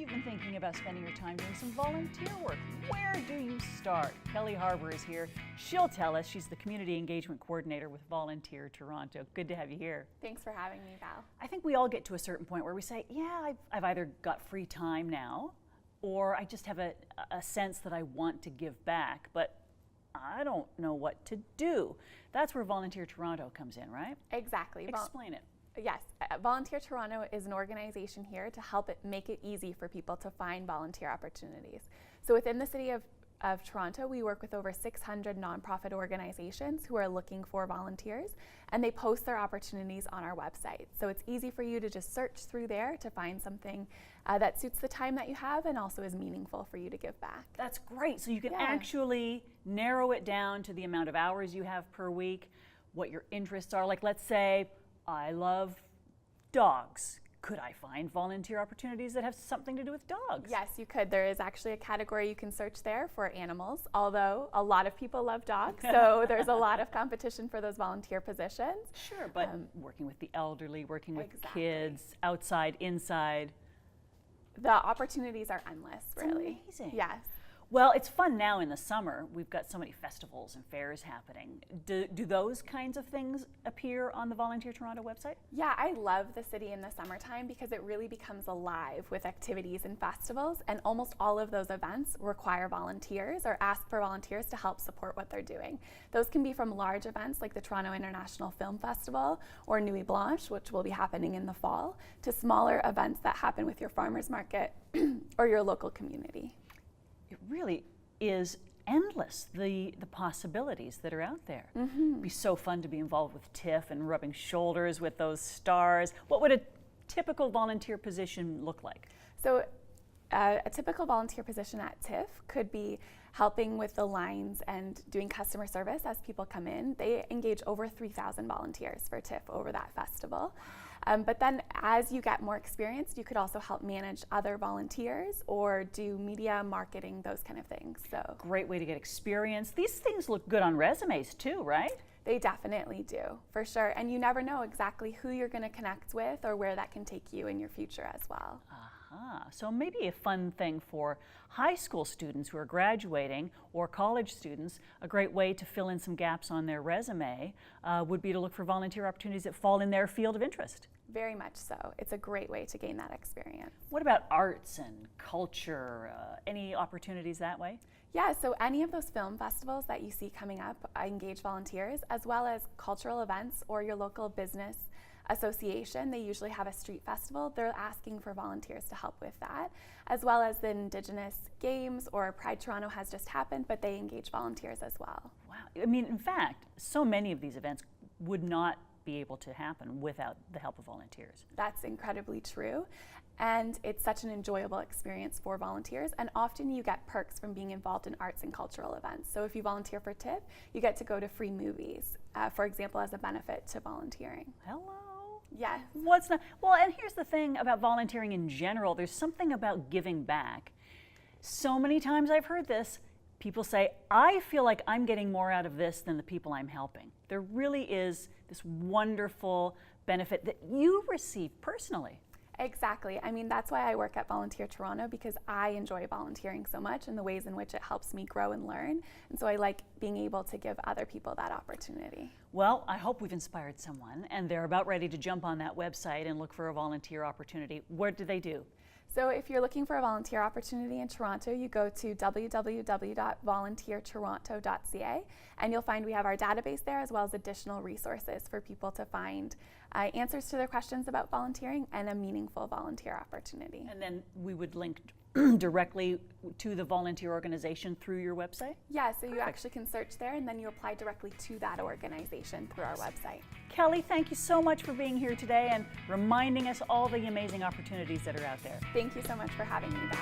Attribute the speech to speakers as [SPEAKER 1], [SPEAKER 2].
[SPEAKER 1] you've been thinking about spending your time doing some volunteer work, where do you start? Kelly Harbour is here. She'll tell us. She's the Community Engagement Coordinator with Volunteer Toronto. Good to have you here.
[SPEAKER 2] Thanks for having me, Val.
[SPEAKER 1] I think we all get to a certain point where we say, yeah, I've either got free time now, or I just have a sense that I want to give back, but I don't know what to do. That's where Volunteer Toronto comes in, right?
[SPEAKER 2] Exactly.
[SPEAKER 1] Explain it.
[SPEAKER 2] Yes, Volunteer Toronto is an organization here to help make it easy for people to find volunteer opportunities. So within the city of Toronto, we work with over 600 nonprofit organizations who are looking for volunteers, and they post their opportunities on our website. So it's easy for you to just search through there to find something that suits the time that you have and also is meaningful for you to give back.
[SPEAKER 1] That's great. So you can actually narrow it down to the amount of hours you have per week, what your interests are. Like, let's say I love dogs. Could I find volunteer opportunities that have something to do with dogs?
[SPEAKER 2] Yes, you could. There is actually a category you can search there for animals, although a lot of people love dogs, so there's a lot of competition for those volunteer positions.
[SPEAKER 1] Sure, but working with the elderly, working with kids, outside, inside.
[SPEAKER 2] The opportunities are endless, really.
[SPEAKER 1] It's amazing.
[SPEAKER 2] Yes.
[SPEAKER 1] Well, it's fun now in the summer. We've got so many festivals and fairs happening. Do those kinds of things appear on the Volunteer Toronto website?
[SPEAKER 2] Yeah, I love the city in the summertime because it really becomes alive with activities and festivals, and almost all of those events require volunteers or ask for volunteers to help support what they're doing. Those can be from large events like the Toronto International Film Festival or Nuit Blanche, which will be happening in the fall, to smaller events that happen with your farmers market or your local community.
[SPEAKER 1] It really is endless, the possibilities that are out there. It'd be so fun to be involved with TIFF and rubbing shoulders with those stars. What would a typical volunteer position look like?
[SPEAKER 2] So a typical volunteer position at TIFF could be helping with the lines and doing customer service as people come in. They engage over 3,000 volunteers for TIFF over that festival. But then as you get more experience, you could also help manage other volunteers or do media, marketing, those kind of things. So
[SPEAKER 1] great way to get experience. These things look good on resumes too, right?
[SPEAKER 2] They definitely do, for sure. And you never know exactly who you're going to connect with or where that can take you in your future as well.
[SPEAKER 1] So maybe a fun thing for high school students who are graduating or college students, a great way to fill in some gaps on their resume would be to look for volunteer opportunities that fall in their field of interest.
[SPEAKER 2] Very much so. It's a great way to gain that experience.
[SPEAKER 1] What about arts and culture? Any opportunities that way?
[SPEAKER 2] Yeah, so any of those film festivals that you see coming up engage volunteers, as well as cultural events or your local business association. They usually have a street festival. They're asking for volunteers to help with that, as well as the Indigenous Games or Pride Toronto has just happened, but they engage volunteers as well.
[SPEAKER 1] Wow. I mean, in fact, so many of these events would not be able to happen without the help of volunteers.
[SPEAKER 2] That's incredibly true. And it's such an enjoyable experience for volunteers, and often you get perks from being involved in arts and cultural events. So if you volunteer for TIFF, you get to go to free movies, for example, as a benefit to volunteering.
[SPEAKER 1] Hello.
[SPEAKER 2] Yes.
[SPEAKER 1] What's not? Well, and here's the thing about volunteering in general. There's something about giving back. So many times I've heard this. People say, I feel like I'm getting more out of this than the people I'm helping. There really is this wonderful benefit that you receive personally.
[SPEAKER 2] Exactly. I mean, that's why I work at Volunteer Toronto, because I enjoy volunteering so much and the ways in which it helps me grow and learn. And so I like being able to give other people that opportunity.
[SPEAKER 1] Well, I hope we've inspired someone and they're about ready to jump on that website and look for a volunteer opportunity. What do they do?
[SPEAKER 2] So if you're looking for a volunteer opportunity in Toronto, you go to www.volunteertoronto.ca, and you'll find we have our database there, as well as additional resources for people to find answers to their questions about volunteering and a meaningful volunteer opportunity.
[SPEAKER 1] And then we would link directly to the volunteer organization through your website?
[SPEAKER 2] Yeah, so you actually can search there and then you apply directly to that organization through our website.
[SPEAKER 1] Kelly, thank you so much for being here today and reminding us all the amazing opportunities that are out there.
[SPEAKER 2] Thank you so much for having me, Val.